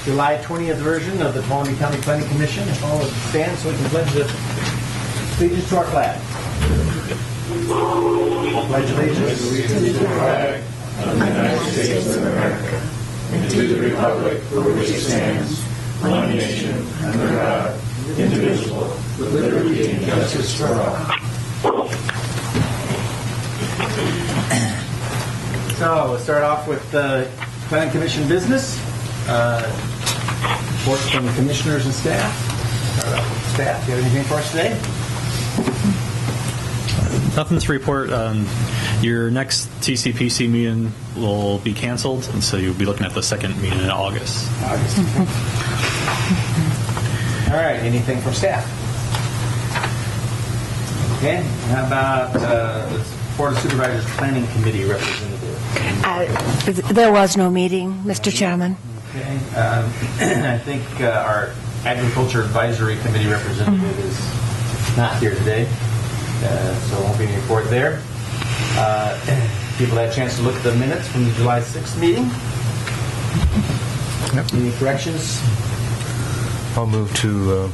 July 20th version of the Tuolumne County Planning Commission. If all would stand so we can pledge allegiance to our flag. Pledge allegiance to the flag of the United States of America and to the republic for which it stands, one nation, under God, indivisible, with liberty and justice for all. So we'll start off with the Planning Commission business. Reports from the commissioners and staff. Start off with staff. Do you have anything for us today? Nothing to report. Your next TCPC meeting will be canceled, and so you'll be looking at the second meeting in August. All right. Anything from staff? Okay. How about the Board of Supervisors Planning Committee representative? There was no meeting, Mr. Chairman. Okay. I think our Agriculture Advisory Committee representative is not here today, so there won't be any report there. People had a chance to look at the minutes from the July 6th meeting. Yep. Any corrections? I'll move to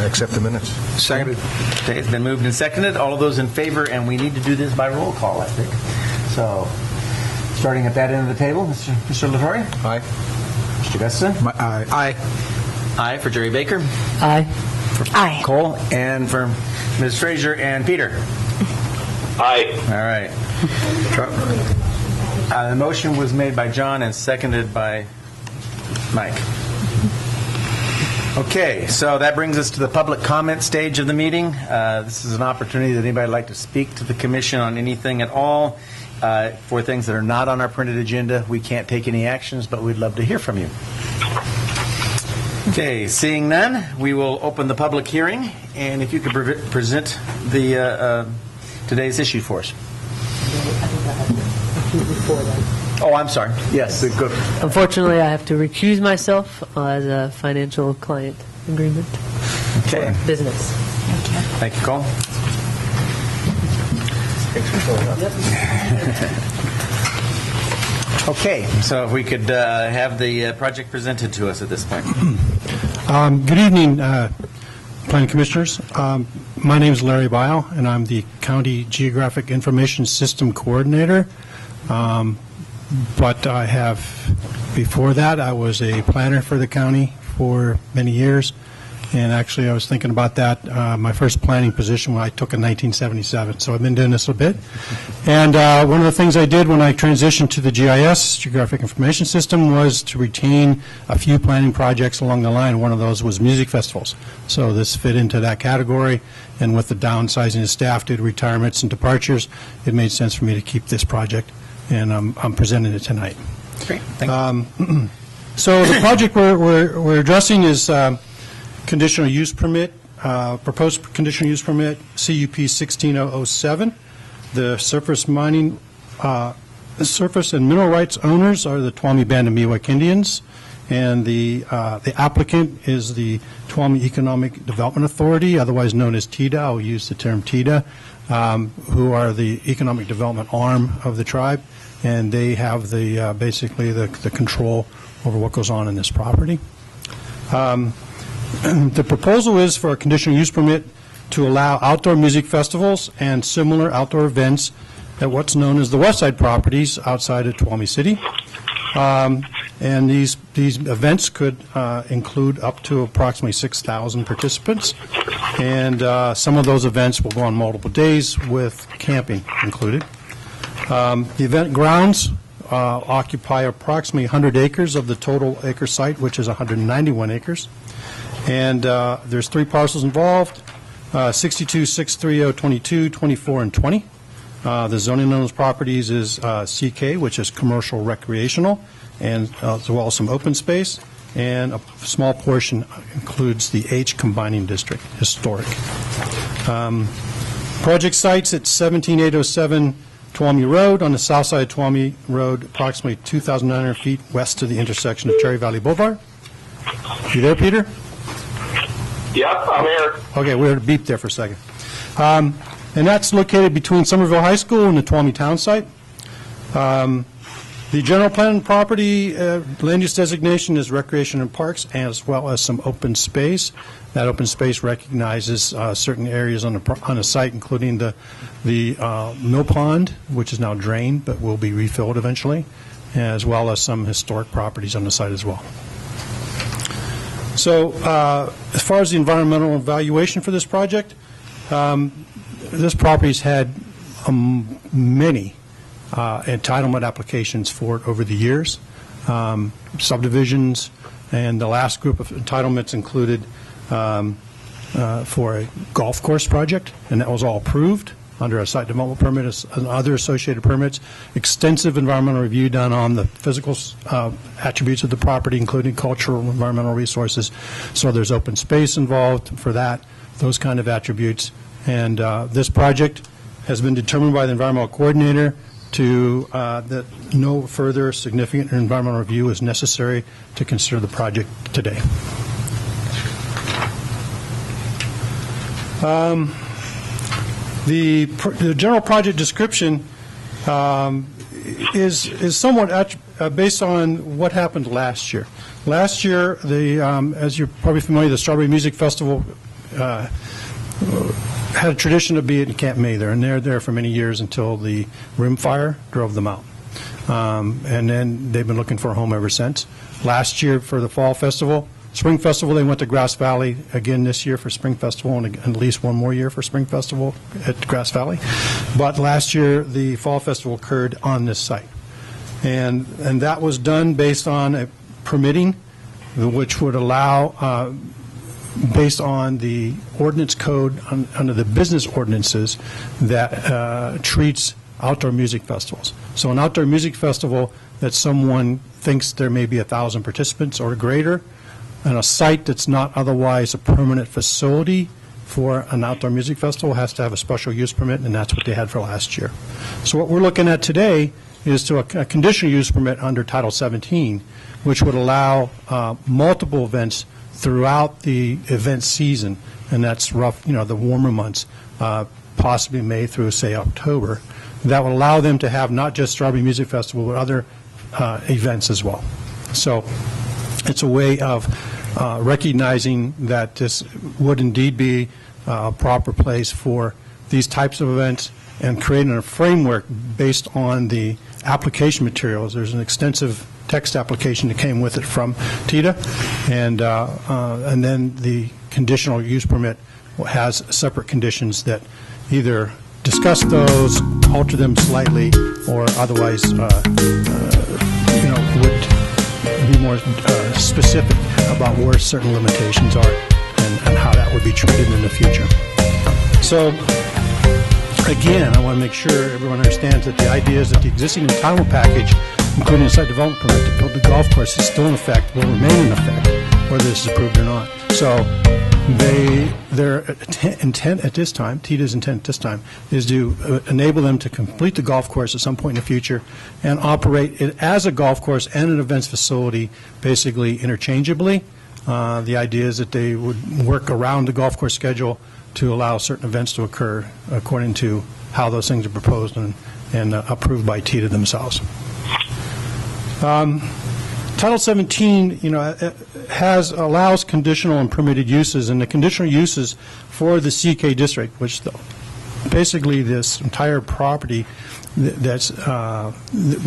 accept the minutes. Seconded. Okay, it's been moved and seconded. All of those in favor, and we need to do this by roll call, I think. So, starting at that end of the table, Mr. LaTorre? Aye. Mr. Gustafson? Aye. Aye for Jerry Baker. Aye. Aye. Cole, and for Ms. Frazier and Peter. Aye. All right. The motion was made by John and seconded by Mike. Okay, so that brings us to the public comment stage of the meeting. This is an opportunity that anybody would like to speak to the commission on anything at all. For things that are not on our printed agenda, we can't take any actions, but we'd love to hear from you. Okay, seeing none, we will open the public hearing, and if you could present the today's issue for us. Oh, I'm sorry. Yes, good. Unfortunately, I have to recuse myself as a financial client agreement Okay. for business. Thank you, Cole. Okay, so if we could have the project presented to us at this point. Good evening, Planning Commissioners. My name is Larry Bile, and I'm the County Geographic Information System Coordinator. But I have, before that, I was a planner for the county for many years. And actually, I was thinking about that. My first planning position I took in 1977. So I've been doing this a bit. And one of the things I did when I transitioned to the GIS, Geographic Information System, was to retain a few planning projects along the line. One of those was music festivals. So this fit into that category. And with the downsizing of staff due to retirements and departures, it made sense for me to keep this project. And I'm presenting it tonight. Great. Thank you. So the project we're addressing is conditional use permit, proposed conditional use permit, CUP 16007. The surface mining, the surface and mineral rights owners are the Tuolumne Band of Miwok Indians, and the applicant is the Tuolumne Economic Development Authority, otherwise known as TIDA. I'll use the term TIDA, who are the economic development arm of the tribe, and they have the basically the control over what goes on in this property. The proposal is for a conditional use permit to allow outdoor music festivals and similar outdoor events at what's known as the West Side properties outside of Tuolumne City. And these events could include up to approximately 6,000 participants. And some of those events will go on multiple days with camping included. The event grounds occupy approximately 100 acres of the total acre site, which is 191 acres. And there's 3 parcels involved, 62, 630, 22, 24, and 20. The zoning on those properties is CK, which is commercial recreational, and as well as some open space. And a small portion includes the H combining district, historic. Project sites at 17807 Tuolumne Road on the south side of Tuolumne Road, approximately 2,900 feet west of the intersection of Cherry Valley Boulevard. You there, Peter? Yep, I'm here. Okay, we heard a beep there for a second. And that's located between Somerville High School and the Tuolumne Town site. The general plan property land use designation is recreation and parks, as well as some open space. That open space recognizes certain areas on the site, including the mill pond, which is now drained but will be refilled eventually, as well as some historic properties on the site as well. So as far as the environmental evaluation for this project, this property's had many entitlement applications for it over the years, subdivisions, and the last group of entitlements included for a golf course project, and that was all approved under a site development permit and other associated permits. Extensive environmental review done on the physical attributes of the property, including cultural and environmental resources. So there's open space involved for that, those kind of attributes. And this project has been determined by the environmental coordinator that no further significant environmental review is necessary to consider the project today. The general project description is somewhat based on what happened last year. Last year, as you're probably familiar, the Strawberry Music Festival had a tradition of being in Camp Mather, and they're there for many years until the rim fire drove them out. And then they've been looking for a home ever since. Last year for the Fall Festival, Spring Festival, they went to Grass Valley again this year for Spring Festival, and at least one more year for Spring Festival at Grass Valley. But last year, the Fall Festival occurred on this site. And that was done based on a permitting which would allow, based on the ordinance code under the business ordinances that treats outdoor music festivals. So an outdoor music festival that someone thinks there may be 1,000 participants or greater, and a site that's not otherwise a permanent facility for an outdoor music festival has to have a special use permit, and that's what they had for last year. So what we're looking at today is to a conditional use permit under Title 17, which would allow multiple events throughout the event season, and that's rough, the warmer months, possibly May through, say, October. That would allow them to have not just Strawberry Music Festival, but other events as well. So it's a way of recognizing that this would indeed be a proper place for these types of events, and creating a framework based on the application materials. There's an extensive text application that came with it from TITA, and then the conditional use permit has separate conditions that either discuss those, alter them slightly, or otherwise would be more specific about where certain limitations are and how that would be treated in the future. So again, I want to make sure everyone understands that the idea is that the existing entitlement package, including a site development permit to build the golf course, is still in effect, will remain in effect, whether this is approved or not. So their intent at this time, TITA's intent at this time, is to enable them to complete the golf course at some point in the future and operate it as a golf course and an events facility basically interchangeably. The idea is that they would work around the golf course schedule to allow certain events to occur according to how those things are proposed and approved by TITA themselves. Title 17, allows conditional and permitted uses, and the conditional uses for the CK district, which basically this entire property that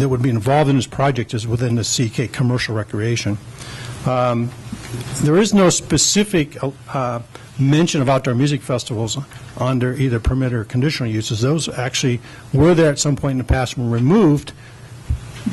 would be involved in this project is within the CK commercial recreation. There is no specific mention of outdoor music festivals under either permit or conditional uses. Those actually were there at some point in the past and were removed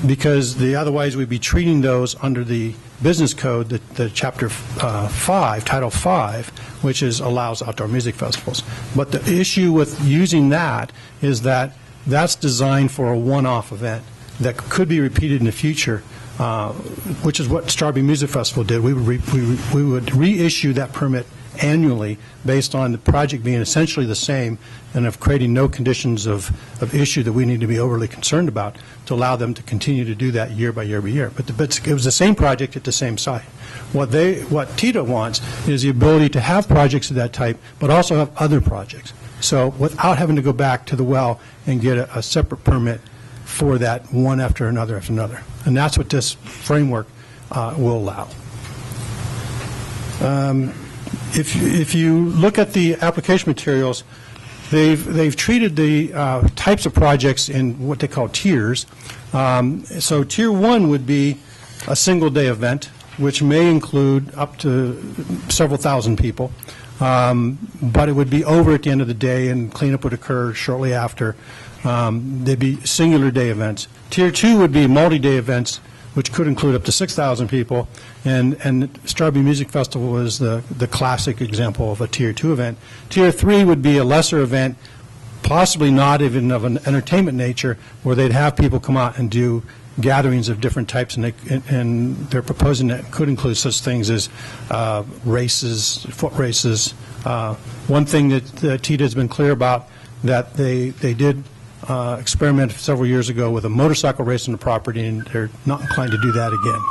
because otherwise we'd be treating those under the business code, the Chapter 5, Title 5, which allows outdoor music festivals. But the issue with using that is that that's designed for a one-off event that could be repeated in the future, which is what Strawberry Music Festival did. We would reissue that permit annually based on the project being essentially the same and of creating no conditions of issue that we need to be overly concerned about to allow them to continue to do that year by year by year. But it was the same project at the same site. What TITA wants is the ability to have projects of that type, but also have other projects. So without having to go back to the well and get a separate permit for that one after another after another. And that's what this framework will allow. If you look at the application materials, they've treated the types of projects in what they call tiers. So tier 1 would be a single-day event, which may include up to several thousand people, but it would be over at the end of the day, and cleanup would occur shortly after. They'd be singular day events. Tier 2 would be multi-day events, which could include up to 6,000 people, and Strawberry Music Festival is the classic example of a Tier 2 event. Tier 3 would be a lesser event, possibly not even of an entertainment nature, where they'd have people come out and do gatherings of different types, and they're proposing that could include such things as races, foot races. One thing that TITA has been clear about, that they did experiment several years ago with a motorcycle race on the property, and they're not inclined to do that again.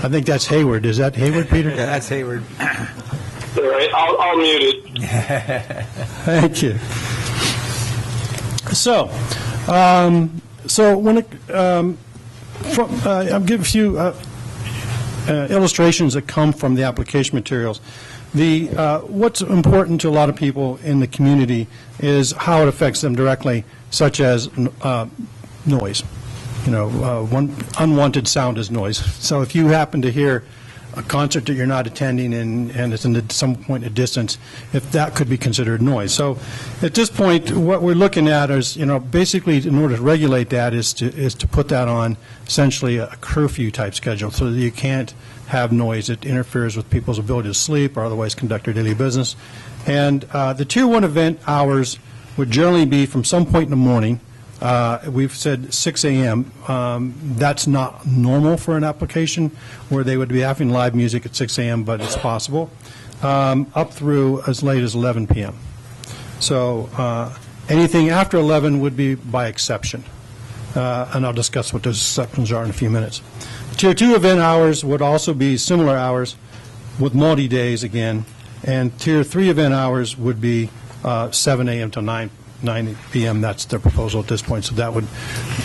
I think that's Hayward. Is that Hayward, Peter? Yeah, that's Hayward. All right, I'll mute it. Thank you. So when I'll give a few illustrations that come from the application materials. What's important to a lot of people in the community is how it affects them directly, such as noise. One unwanted sound is noise. So if you happen to hear a concert that you're not attending and it's at some point in a distance, if that could be considered noise. So at this point, what we're looking at is, basically in order to regulate that is to put that on essentially a curfew type schedule, so that you can't have noise that interferes with people's ability to sleep or otherwise conduct their daily business. And the Tier 1 event hours would generally be from some point in the morning. We've said 6 a.m. That's not normal for an application where they would be having live music at 6 a.m., but it's possible, up through as late as 11 p.m. So anything after 11 would be by exception, and I'll discuss what those exceptions are in a few minutes. Tier 2 event hours would also be similar hours with multi-days again, and Tier 3 event hours would be 7 a.m. to 9 p.m. That's their proposal at this point. So that would,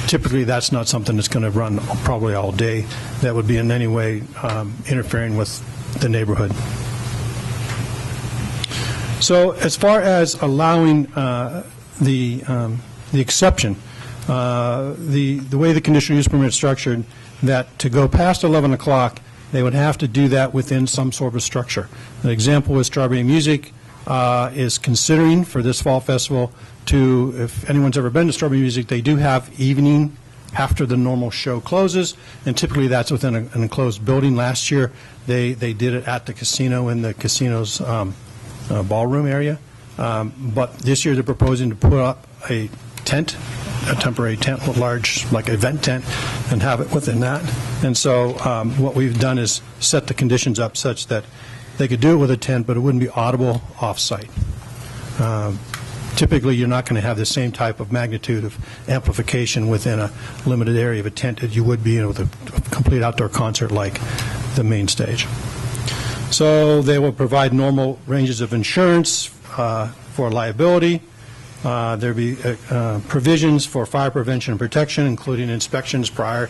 typically that's not something that's going to run probably all day. That would be in any way interfering with the neighborhood. So as far as allowing the exception, the way the conditional use permit is structured, that to go past 11 o'clock, they would have to do that within some sort of structure. An example is Strawberry Music is considering for this fall festival to, if anyone's ever been to Strawberry Music, they do have evening after the normal show closes, and typically that's within an enclosed building. Last year, they did it at the casino in the casino's ballroom area, but this year they're proposing to put up a tent, a temporary tent, a large like event tent, and have it within that. And so what we've done is set the conditions up such that they could do it with a tent, but it wouldn't be audible off-site. Typically, you're not going to have the same type of magnitude of amplification within a limited area of a tent that you would be with a complete outdoor concert like the main stage. So they will provide normal ranges of insurance for liability. There will be provisions for fire prevention and protection, including inspections prior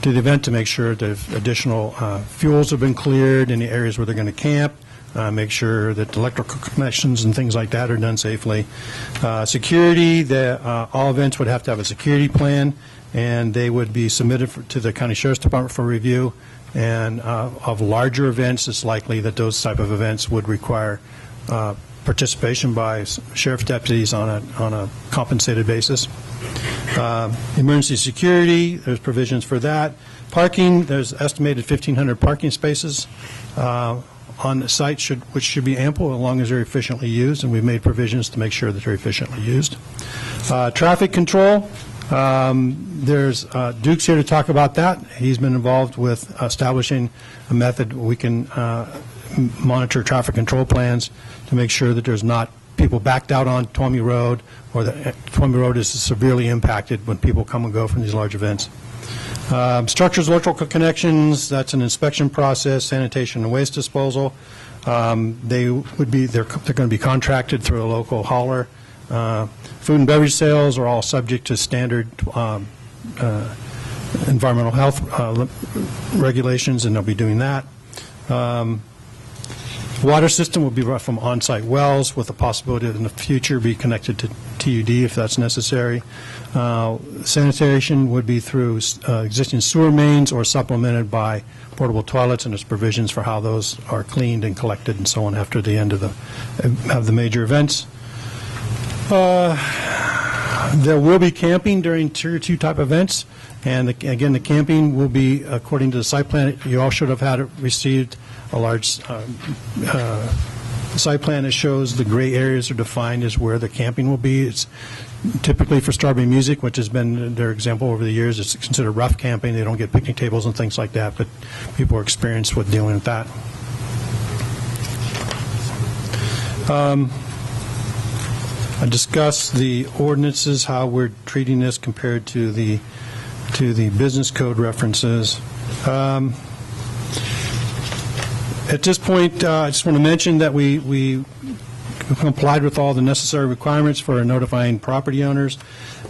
to the event to make sure that additional fuels have been cleared in the areas where they're going to camp, make sure that electrical connections and things like that are done safely. Security, all events would have to have a security plan, and they would be submitted to the County Sheriff's Department for review. And of larger events, it's likely that those type of events would require participation by sheriff's deputies on a compensated basis. Emergency security, there's provisions for that. Parking, there's estimated 1,500 parking spaces on the site, which should be ample as long as they're efficiently used, and we've made provisions to make sure that they're efficiently used. Traffic control, there's Duke's here to talk about that. He's been involved with establishing a method we can monitor traffic control plans to make sure that there's not people backed out on Tuolumne Road, or that Tuolumne Road is severely impacted when people come and go from these large events. Structures, electrical connections, that's an inspection process, sanitation and waste disposal. They're going to be contracted through a local hauler Food and beverage sales are all subject to standard environmental health regulations, and they'll be doing that. Water system will be brought from on-site wells with the possibility of in the future be connected to TUD if that's necessary. Sanitation would be through existing sewer mains or supplemented by portable toilets, and there's provisions for how those are cleaned and collected and so on after the end of the major events. There will be camping during Tier 2 type events, and again, the camping will be according to the site plan. You all should have received a large site plan that shows the gray areas are defined as where the camping will be. It's typically for Strawberry Music, which has been their example over the years. It's considered rough camping. They don't get picnic tables and things like that, but people are experienced with dealing with that. I discussed the ordinances, how we're treating this compared to the business code references. At this point, I just want to mention that we complied with all the necessary requirements for notifying property owners.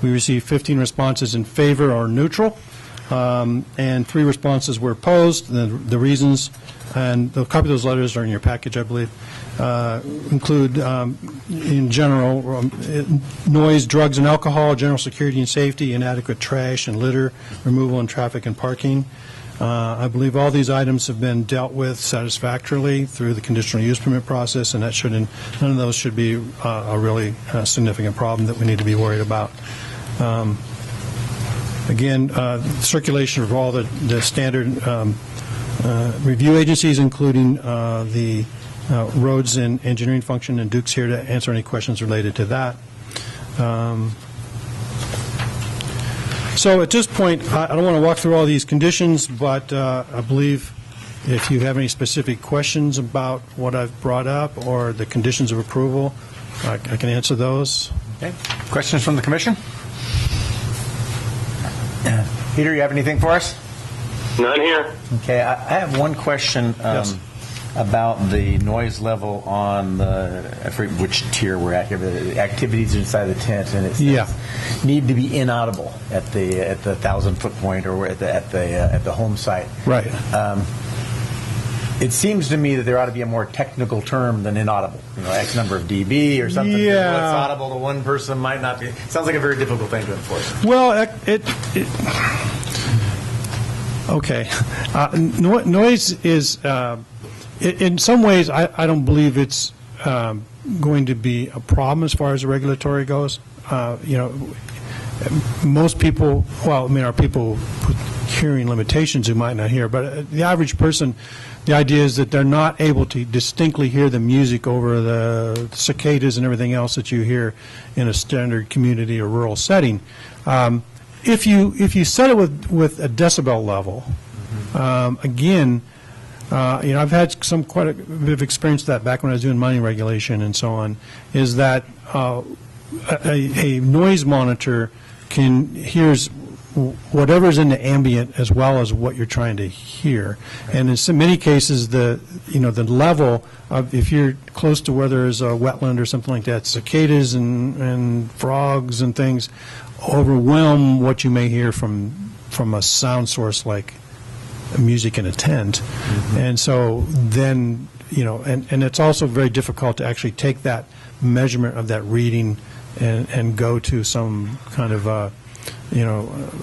We received 15 responses in favor or neutral, and 3 responses were opposed. The reasons, and the copy of those letters are in your package, I believe, include, in general, noise, drugs and alcohol, general security and safety, inadequate trash and litter removal, and traffic and parking. I believe all these items have been dealt with satisfactorily through the conditional use permit process, and none of those should be a really significant problem that we need to be worried about. Again, circulation of all the standard review agencies, including the roads and engineering function, and Duke's here to answer any questions related to that. So at this point, I don't want to walk through all these conditions, but I believe if you have any specific questions about what I've brought up or the conditions of approval, I can answer those. Okay. Questions from the commission? Peter, you have anything for us? None here. Okay, I have one question Yes. about the noise level on I forget which tier we're at here, but the activities inside the tent, and it says need to be inaudible at the 1,000-foot point or at the home site. Right. It seems to me that there ought to be a more technical term than inaudible. X number of dB or something. Yeah. What's audible to one person might not be. It sounds like a very difficult thing to enforce. Well, okay. Noise is, in some ways, I don't believe it's going to be a problem as far as the regulatory goes. Most people, are people with hearing limitations who might not hear, but the average person, the idea is that they're not able to distinctly hear the music over the cicadas and everything else that you hear in a standard community or rural setting. If you set it with a decibel level, again, I've had quite a bit of experience with that back when I was doing mining regulation and so on, is that a noise monitor hears whatever's in the ambient as well as what you're trying to hear. And in so many cases, the level of, if you're close to where there's a wetland or something like that, cicadas and frogs and things overwhelm what you may hear from a sound source like music in a tent. And so then, and it's also very difficult to actually take that measurement of that reading and go to some kind of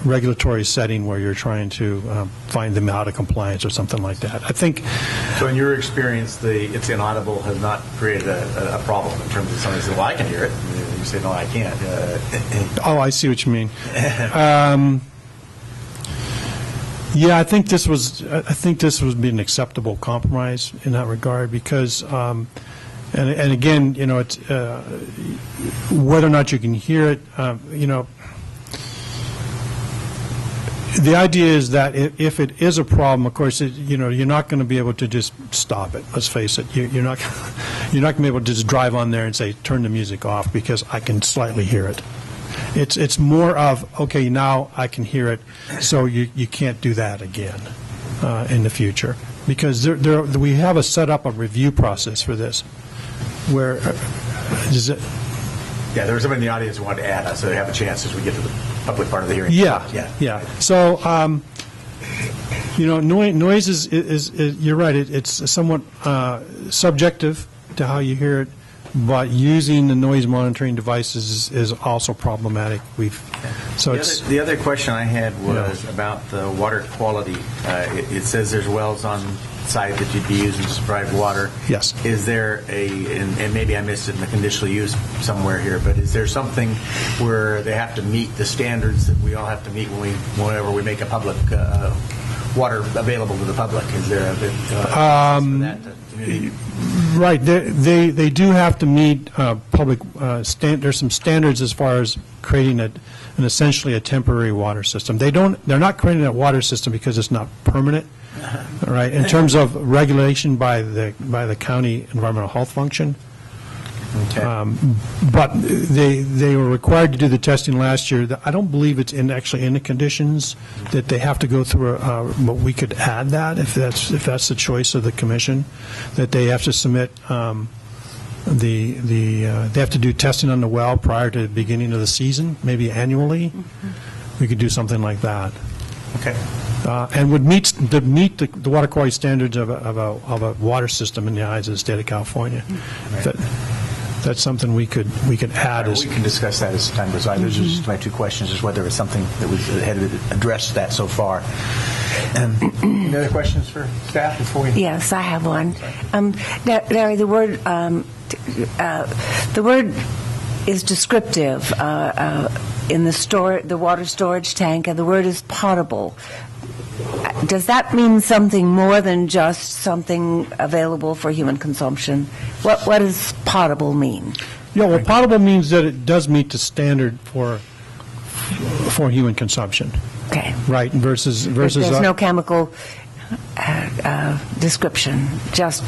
regulatory setting where you're trying to find them out of compliance or something like that. I think. So, in your experience, it's inaudible has not created a problem in terms of somebody says, "Well, I can hear it." And you say, "No, I can't." Oh, I see what you mean. Yeah, I think this would be an acceptable compromise in that regard because. And again, it's whether or not you can hear it. The idea is that if it is a problem, of course, you're not going to be able to just stop it. Let's face it. You're not going to be able to just drive on there and say, turn the music off because I can slightly hear it. It's more of, okay, now I can hear it, so you can't do that again in the future. Because we have a set up a review process for this. Where Yeah, there was somebody in the audience who wanted to add, so they have a chance as we get to the public part of the hearing. Yeah. So, noise is you're right, it's somewhat subjective to how you hear it, but using the noise monitoring devices is also problematic. The other question I had was about the water quality. It says there's wells on site that you'd be using to provide water. Yes. Is there and maybe I missed it in the conditional use somewhere here, but is there something where they have to meet the standards that we all have to meet whenever we make a public water available to the public? Is there a bit for that community? Right. They do have to meet public there's some standards as far as creating essentially a temporary water system. They're not creating a water system because it's not permanent. Right. In terms of regulation by the county environmental health function. Okay. But they were required to do the testing last year. I don't believe it's actually in the conditions that they have to go through. But we could add that if that's the choice of the commission, that they have to submit they have to do testing on the well prior to the beginning of the season, maybe annually. Mm-hmm. We could do something like that. Okay. And would meet the water quality standards of a water system in the eyes of the state of California. Right. That's something we could add. We can discuss that as time goes on. Those are just my two questions: is whether it's something that had addressed that so far. Any other questions for staff before we? Yes, I have one. Larry, the word is descriptive in the water storage tank, and the word is potable. Does that mean something more than just something available for human consumption? What does potable mean? Yeah, well, potable means that it does meet the standard for human consumption. Okay. Right. Versus. There's no chemical description. Just.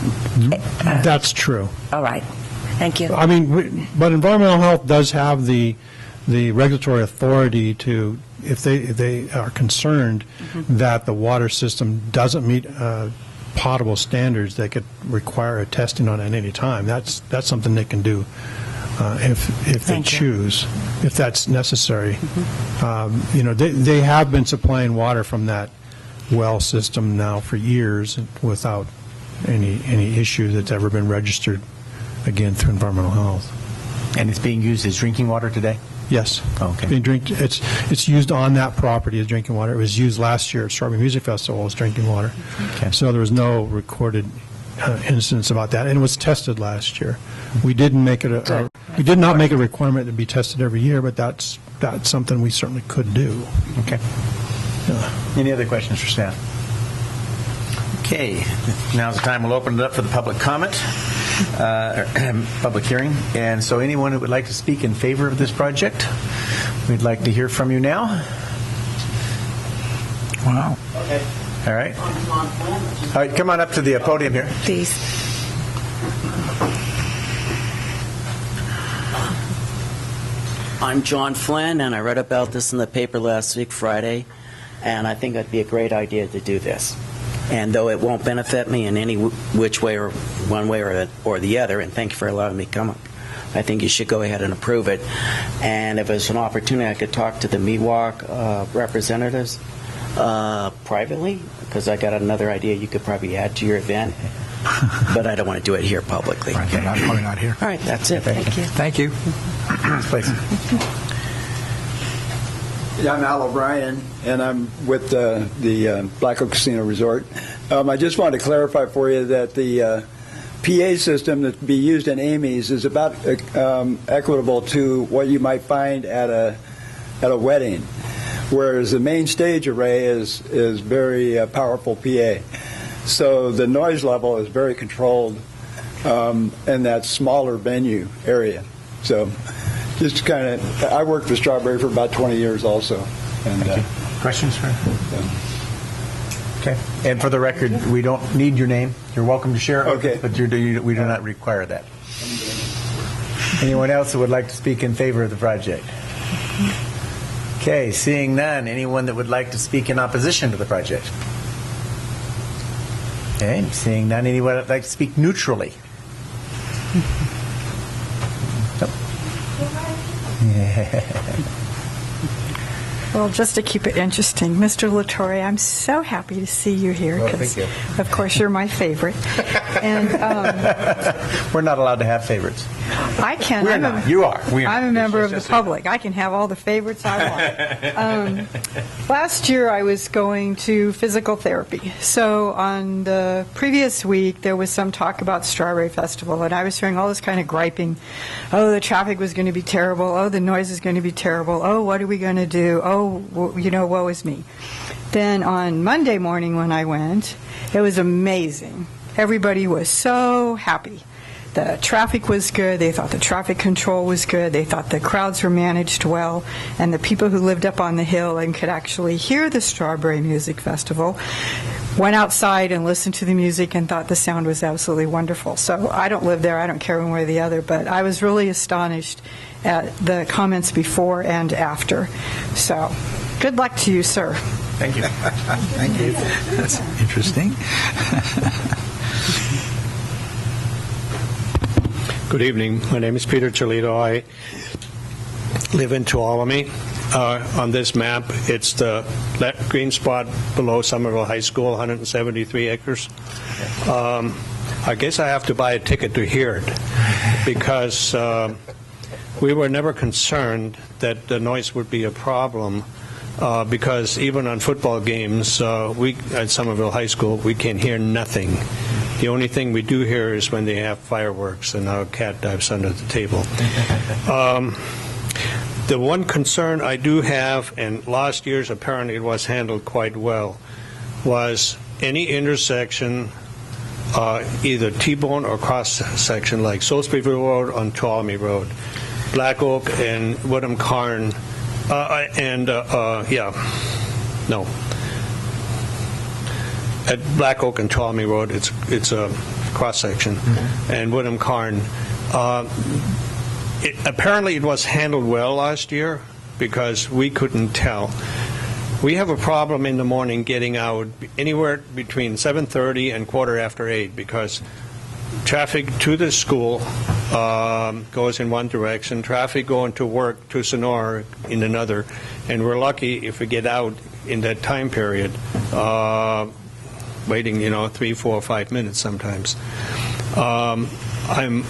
That's true. All right. Thank you. I mean, but environmental health does have the regulatory authority to, if they are concerned that the water system doesn't meet potable standards, they could require a testing on it at any time. That's something they can do if they choose, if that's necessary. They have been supplying water from that well system now for years without any issue that's ever been registered again through environmental health. And it's being used as drinking water today? Yes. Oh, okay. It's used on that property as drinking water. It was used last year at Strawberry Music Festival as drinking water. Okay. So there was no recorded incidents about that, and it was tested last year. We didn't make it we did not make a requirement to be tested every year, but that's something we certainly could do. Okay. Any other questions for staff? Okay. Now's the time we'll open it up for the public comment. Public hearing. And so anyone who would like to speak in favor of this project, we'd like to hear from you now. Wow. Okay. All right. All right, come on up to the podium here. Please. I'm John Flynn, and I read about this in the paper last week, Friday, and I think it'd be a great idea to do this. And though it won't benefit me in any which way or one way or the other, and thank you for allowing me to come up, I think you should go ahead and approve it. And if there's an opportunity, I could talk to the Miwok representatives privately, because I got another idea you could probably add to your event, but I don't want to do it here publicly. Right, I'm probably not here. All right, that's it. Thank you. Thank you. Please. Yeah, I'm Al O'Brien, and I'm with the Black Oak Casino Resort. I just wanted to clarify for you that the PA system that be used in Amy's is about equitable to what you might find at a wedding, whereas the main stage array is very powerful PA. So the noise level is very controlled in that smaller venue area. So just kind of, I worked for Strawberry for about 20 years also. And questions for? Okay. And for the record, we don't need your name. You're welcome to share it. Okay. But we do not require that. Anyone else who would like to speak in favor of the project? Okay. Seeing none, anyone that would like to speak in opposition to the project? Okay. Seeing none, anyone that would like to speak neutrally? Nope. Well, just to keep it interesting, Mr. LaTorre, I'm so happy to see you here because, of course, you're my favorite. And we're not allowed to have favorites. I can. We're not. You are. We are. I'm a member of the public. I can have all the favorites I want. Last year, I was going to physical therapy. So on the previous week, there was some talk about Strawberry Festival, and I was hearing all this kind of griping. Oh, the traffic was going to be terrible. Oh, the noise is going to be terrible. Oh, what are we going to do? Oh, woe is me. Then on Monday morning when I went, it was amazing. Everybody was so happy. The traffic was good. They thought the traffic control was good. They thought the crowds were managed well. And the people who lived up on the hill and could actually hear the Strawberry Music Festival went outside and listened to the music and thought the sound was absolutely wonderful. So I don't live there. I don't care one way or the other. But I was really astonished at the comments before and after. So good luck to you, sir. Thank you. Thank you. That's interesting. Good evening. My name is Peter Cholito. I live in Tuolumne. On this map, it's the green spot below Somerville High School, 173 acres. I guess I have to buy a ticket to hear it because we were never concerned that the noise would be a problem because even on football games, we at Somerville High School, we can hear nothing. The only thing we do hear is when they have fireworks and our cat dives under the table. The one concern I do have, and last year's apparently it was handled quite well, was any intersection, either T-bone or cross-section, like Salisburyville Road on Tuolumne Road, Black Oak and Woodham Carn, at Black Oak and Tuolumne Road, it's a cross-section, and Woodham Carn. Apparently it was handled well last year because we couldn't tell. We have a problem in the morning getting out anywhere between 7:30 and 8:15 because traffic to the school goes in one direction, traffic going to work to Sonora in another, and we're lucky if we get out in that time period, waiting 3, 4, 5 minutes sometimes. I'm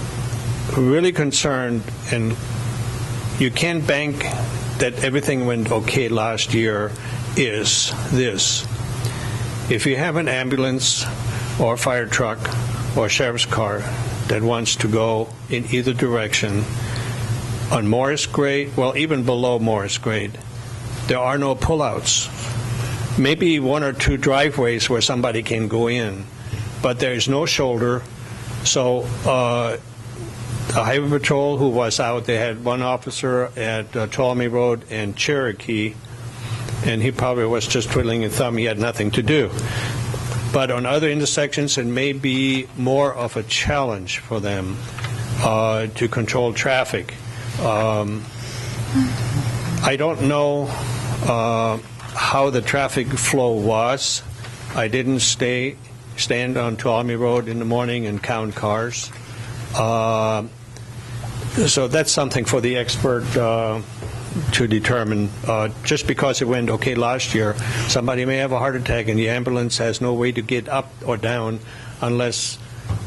really concerned, and you can't bank that everything went okay last year, is this. If you have an ambulance or fire truck or sheriff's car that wants to go in either direction on Morris Grade, well, even below Morris Grade, there are no pullouts. Maybe one or two driveways where somebody can go in, but there is no shoulder. So the Highway Patrol who was out, they had one officer at Tuolumne Road and Cherokee, and he probably was just twiddling his thumb. He had nothing to do. But on other intersections, it may be more of a challenge for them to control traffic. I don't know how the traffic flow was. I didn't stand on Tuolumne Road in the morning and count cars. So that's something for the expert to determine. Just because it went okay last year, somebody may have a heart attack and the ambulance has no way to get up or down unless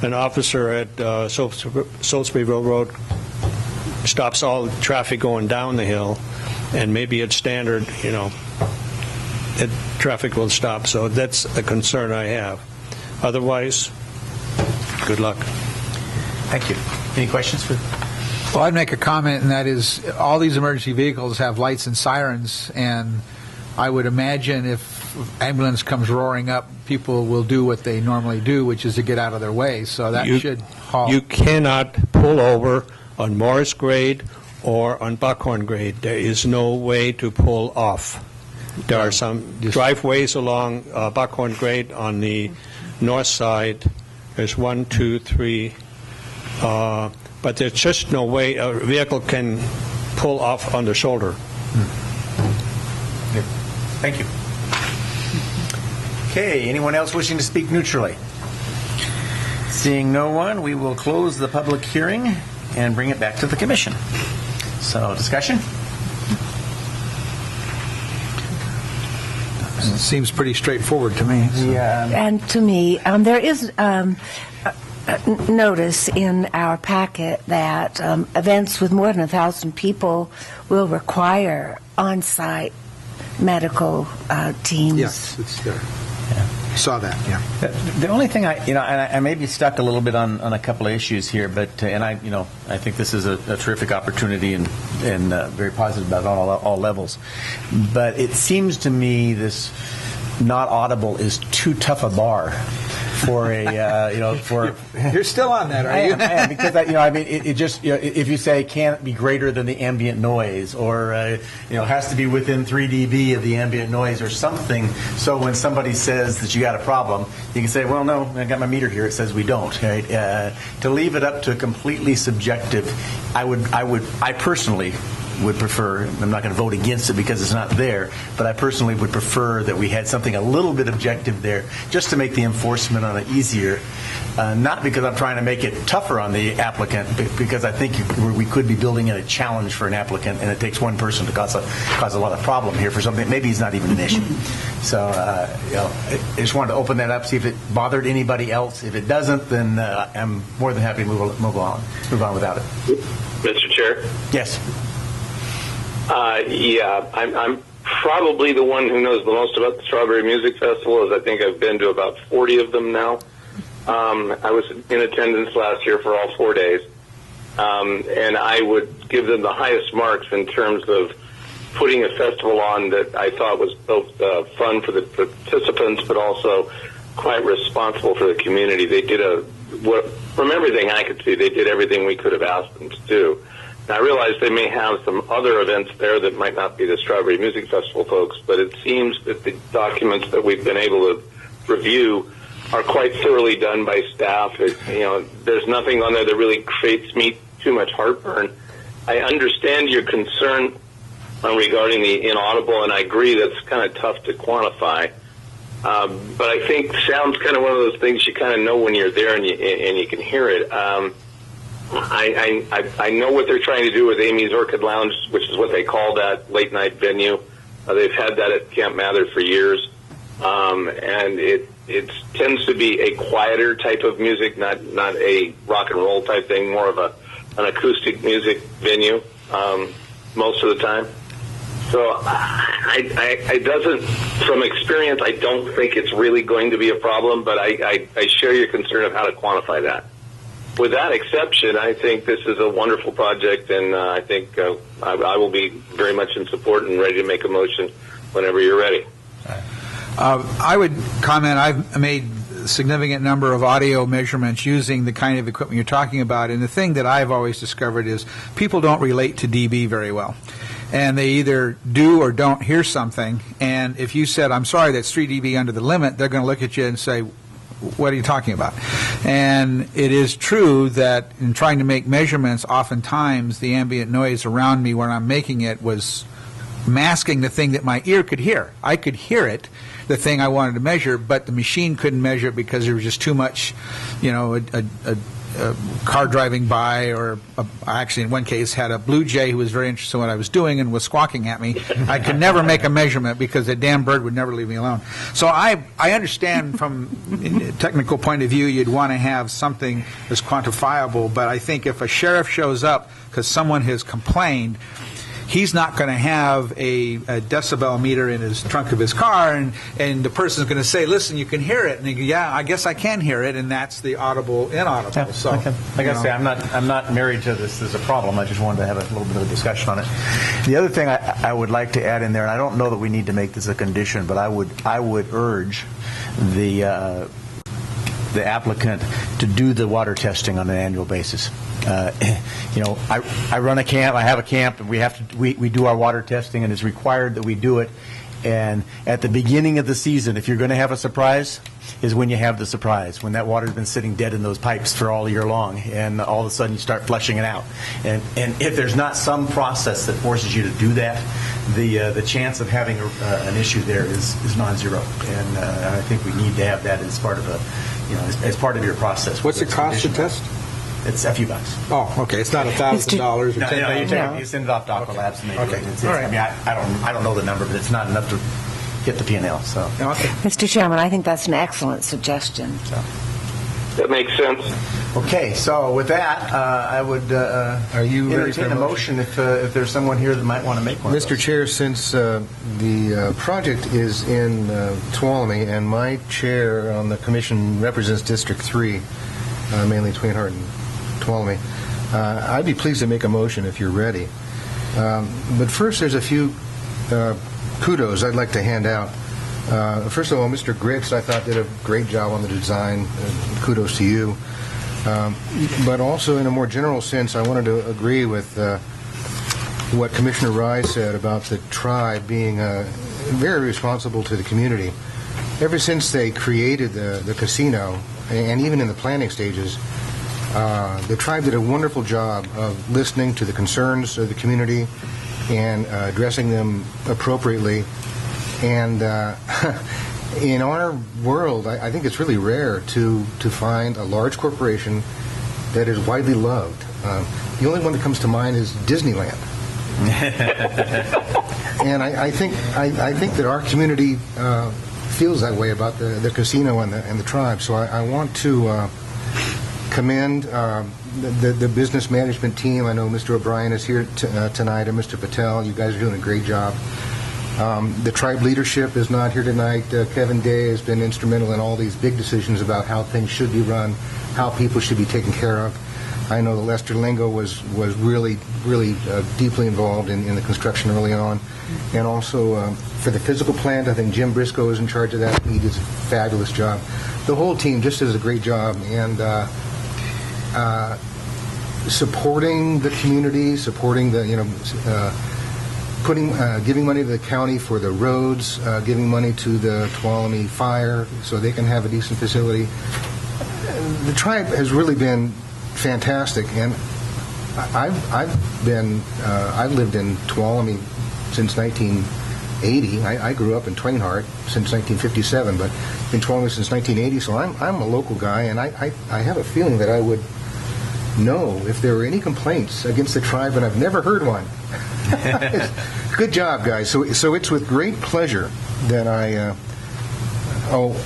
an officer at Salisburyville Road stops all traffic going down the hill, and maybe at Standard, traffic will stop. So that's a concern I have. Otherwise, good luck. Thank you. Any questions for? Well, I'd make a comment, and that is all these emergency vehicles have lights and sirens, and I would imagine if ambulance comes roaring up, people will do what they normally do, which is to get out of their way. So that should halt. You cannot pull over on Morris Grade or on Buckhorn Grade. There is no way to pull off. There are some driveways along Buckhorn Grade on the north side. There's 1, 2, 3. But there's just no way a vehicle can pull off on the shoulder. Thank you. Okay, anyone else wishing to speak neutrally? Seeing no one, we will close the public hearing and bring it back to the commission. So, discussion? Seems pretty straightforward to me. And to me, there is notice in our packet that events with more than 1,000 people will require on-site medical teams. Yes, it's there. Saw that, yeah. The only thing and I may be stuck a little bit on a couple of issues here, but I think this is a terrific opportunity and very positive about it on all levels. But it seems to me this not audible is too tough a bar for for. You're still on that, are you? I am because it just if you say can't be greater than the ambient noise or has to be within 3 dB of the ambient noise or something. So when somebody says that you got a problem, you can say, well, no, I got my meter here. It says we don't. Right? To leave it up to a completely subjective, I personally would prefer, I'm not going to vote against it because it's not there, but I personally would prefer that we had something a little bit objective there just to make the enforcement on it easier. Not because I'm trying to make it tougher on the applicant, but because I think we could be building in a challenge for an applicant, and it takes one person to cause a lot of problem here for something maybe it's not even an issue. So I just wanted to open that up, see if it bothered anybody else. If it doesn't, then I'm more than happy to move on without it. Mr. Chair? Yes. I'm probably the one who knows the most about the Strawberry Music Festival, as I think I've been to about 40 of them now. I was in attendance last year for all 4 days, and I would give them the highest marks in terms of putting a festival on that I thought was both fun for the participants, but also quite responsible for the community. They did from everything I could see, they did everything we could have asked them to do. I realize they may have some other events there that might not be the Strawberry Music Festival folks, but it seems that the documents that we've been able to review are quite thoroughly done by staff. There's nothing on there that really creates me too much heartburn. I understand your concern regarding the inaudible, and I agree that's kind of tough to quantify. But I think sound's kind of one of those things you kind of know when you're there and you can hear it. I know what they're trying to do with Amy's Orchid Lounge, which is what they call that late night venue. They've had that at Camp Mather for years, and it tends to be a quieter type of music, not a rock and roll type thing, more of an acoustic music venue most of the time. So I doesn't, from experience, I don't think it's really going to be a problem, but I share your concern of how to quantify that. With that exception, I think this is a wonderful project, and I think I will be very much in support and ready to make a motion whenever you're ready. I would comment, I've made a significant number of audio measurements using the kind of equipment you're talking about, and the thing that I've always discovered is people don't relate to dB very well. And they either do or don't hear something, and if you said, I'm sorry, that's 3 dB under the limit, they're going to look at you and say, what are you talking about? And it is true that in trying to make measurements, oftentimes the ambient noise around me when I'm making it was masking the thing that my ear could hear. I could hear it, the thing I wanted to measure, but the machine couldn't measure it because there was just too much, a car driving by, or I actually in one case had a blue jay who was very interested in what I was doing and was squawking at me. I could never make a measurement because that damn bird would never leave me alone. So I understand from a technical point of view you'd want to have something that's quantifiable, but I think if a sheriff shows up because someone has complained, he's not going to have a decibel meter in his trunk of his car, and the person's going to say, listen, you can hear it. And they go, yeah, I guess I can hear it, and that's the audible, inaudible. Yeah, so, like I say, I'm not married to this as a problem. I just wanted to have a little bit of a discussion on it. The other thing I would like to add in there, and I don't know that we need to make this a condition, but I would urge the applicant to do the water testing on an annual basis. I run a camp. I have a camp, and we do our water testing, and it's required that we do it. And at the beginning of the season, if you're going to have a surprise, is when you have the surprise, when that water's been sitting dead in those pipes for all year long, and all of a sudden you start flushing it out. And if there's not some process that forces you to do that, the chance of having an issue there is non-zero. And I think we need to have that as part of as part of your process. What's the cost to test? It's a few bucks. Oh, okay. It's not $1,000 or No, $10,000. you send it off to Aqua Labs and they do Okay. it. All right. I mean, I don't know the number, but it's not enough to get the P&L. So. Okay. Mr. Chairman, I think that's an excellent suggestion. That makes sense. Okay, so with that, I would Are you ready for entertain a motion if there's someone here that might want to make one. of Mr. those. Chair, since the project is in Tuolumne and my chair on the commission represents District 3, mainly Twain Harte and Tuolumne, I'd be pleased to make a motion if you're ready. But first, there's a few kudos I'd like to hand out. First of all, Mr. Griggs, I thought, did a great job on the design. Kudos to you. But also, in a more general sense, I wanted to agree with what Commissioner Rye said about the tribe being very responsible to the community. Ever since they created the casino, and even in the planning stages, the tribe did a wonderful job of listening to the concerns of the community and addressing them appropriately. And in our world, I think it's really rare to find a large corporation that is widely loved. The only one that comes to mind is Disneyland. And I think that our community feels that way about the casino and the tribe. So I want to commend the business management team. I know Mr. O'Brien is here tonight, and Mr. Patel. You guys are doing a great job. The tribe leadership is not here tonight. Kevin Day has been instrumental in all these big decisions about how things should be run, how people should be taken care of. I know that Lester Lingo was really deeply involved in the construction early on. And also for the physical plant, I think Jim Briscoe is in charge of that. He does a fabulous job. The whole team just does a great job. And supporting the community, supporting the, giving money to the county for the roads, giving money to the Tuolumne Fire so they can have a decent facility. The tribe has really been fantastic, and I've lived in Tuolumne since 1980. I grew up in Twain Harte since 1957, but in Tuolumne since 1980. So I'm a local guy, and I have a feeling that I would know if there were any complaints against the tribe, and I've never heard one. Good job, guys. So it's with great pleasure that I.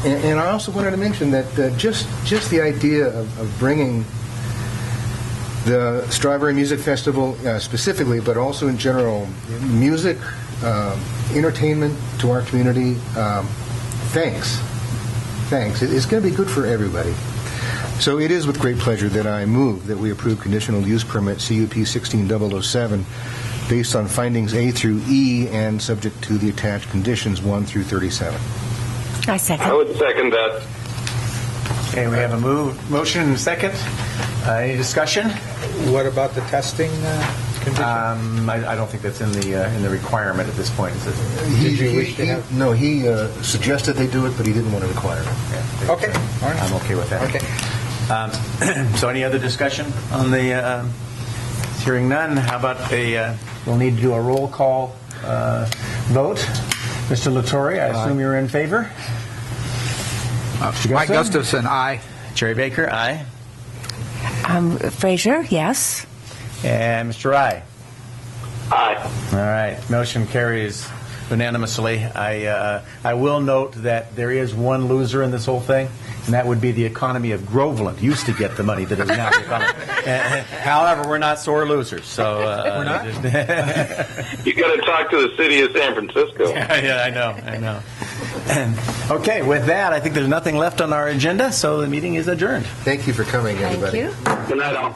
And I also wanted to mention that just the idea of bringing the Strawberry Music Festival specifically, but also in general, music, entertainment to our community. Thanks. It's going to be good for everybody. So it is with great pleasure that I move that we approve conditional use permit CUP 16007 based on findings A through E and subject to the attached conditions 1 through 37. I second. I would second that. Okay, we have a motion and a second. Any discussion? What about the testing condition? I don't think that's in the requirement at this point. He suggested they do it, but he didn't want to require it. Yeah. Okay. All right. I'm okay with that. Okay. So any other discussion on the hearing none? How about we'll need to do a roll call vote. Mr. Latore, I assume you're in favor? Mike Gustafson, aye. Jerry Baker, aye. Frazier, yes. And Mr. Rye? Aye. All right. Motion carries unanimously. I will note that there is one loser in this whole thing, and that would be the economy of Groveland. Used to get the money that is now the economy. However, we're not sore losers. So we're not? You got to talk to the city of San Francisco. Yeah, I know. Okay, with that, I think there's nothing left on our agenda, so the meeting is adjourned. Thank you for coming, everybody. Thank you. Good night, all.